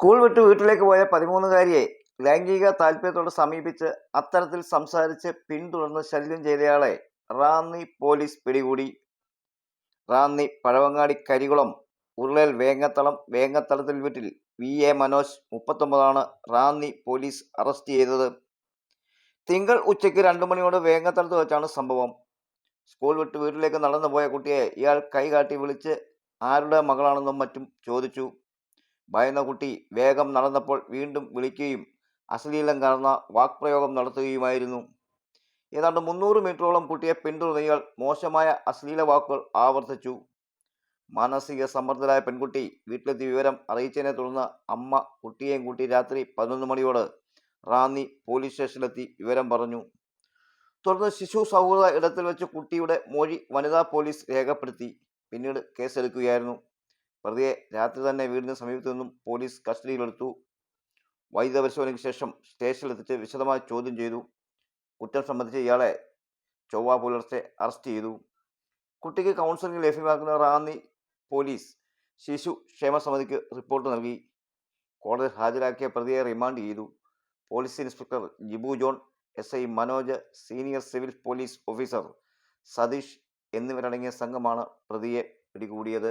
School വിട്ട് വീട്ടിലേക്ക് പോയ 13-കാരിയെ ലൈംഗിക താൽപര്യത്തോടെ സമീപിച്ച് അത്തരത്തിൽ സംസാരിച്ച് പിന്തുടർന്ന് ശല്യം ചെയ്തയാളെ റാന്നി പോലീസ് പിടികൂടി. റാന്നി പഴവങ്ങാടി കരികുളം ഉരുളൽ വേങ്ങത്തളത്തിൽ വീട്ടിൽ VA Manoj 39 Ranni police arrest ചെയ്തത്. തിങ്കൾ ഉച്ചയ്ക്ക് 2 മണിയോട് വേങ്ങത്തളത്ത് വെച്ചാണ് സംഭവം. സ്കൂൾ വിട്ട് വീട്ടിലേക്ക് നടന്നു പോയ കുട്ടിയെ ഇയാൾ കൈകാട്ടി വിളിച്ച് ആരുടെ മകളാണെന്നും മറ്റും ചോദിച്ചു. ഭയന്ന കുട്ടി വേഗം നടന്നപ്പോൾ വീണ്ടും വിളിക്കുകയും അശ്ലീലം കലർന്ന വാക്പ്രയോഗം നടത്തുകയുമായിരുന്നു. ഏതാണ്ട് 300 മീറ്ററോളം കുട്ടിയെ പിന്തുടർന്ന ഇയാൾ മോശമായ അശ്ലീല വാക്കുകൾ ആവർത്തിച്ചു. മാനസിക സമ്മർദ്ദരായ പെൺകുട്ടി വീട്ടിലെത്തിയ വിവരം അറിയിച്ചതിനെ തുടർന്ന് അമ്മ കുട്ടിയെയും കൂട്ടി രാത്രി 11 മണിയോട് റാന്നി പോലീസ് സ്റ്റേഷനിലെത്തി വിവരം പറഞ്ഞു. തുടർന്ന് ശിശു സൗഹൃദ ഇടത്തിൽ വെച്ച് കുട്ടിയുടെ മൊഴി വനിതാ പോലീസ് രേഖപ്പെടുത്തി പിന്നീട് കേസെടുക്കുകയായിരുന്നു. പ്രതിയെ രാത്രി തന്നെ വീടിന് സമീപത്തു നിന്നും പോലീസ് കസ്റ്റഡിയിലെടുത്തു. വൈദ്യ പരിശോധനയ്ക്ക് ശേഷം സ്റ്റേഷനിലെത്തിച്ച് വിശദമായി ചോദ്യം ചെയ്തു. കുറ്റം സംബന്ധിച്ച് ഇയാളെ ചൊവ്വ പുലർച്ചെ അറസ്റ്റ് ചെയ്തു. കുട്ടിക്ക് കൗൺസിലിംഗ് ലഭ്യമാക്കുന്ന റാന്നി പോലീസ് ശിശു ക്ഷേമ സമിതിക്ക് റിപ്പോർട്ട് നൽകി. കോടതിയിൽ ഹാജരാക്കിയ പ്രതിയെ റിമാൻഡ് ചെയ്തു. Police inspector Jibu John, SI Manoj, senior civil police officer Satheesh എന്നിവരടങ്ങിയ സംഘമാണ് പ്രതിയെ പിടികൂടിയത്.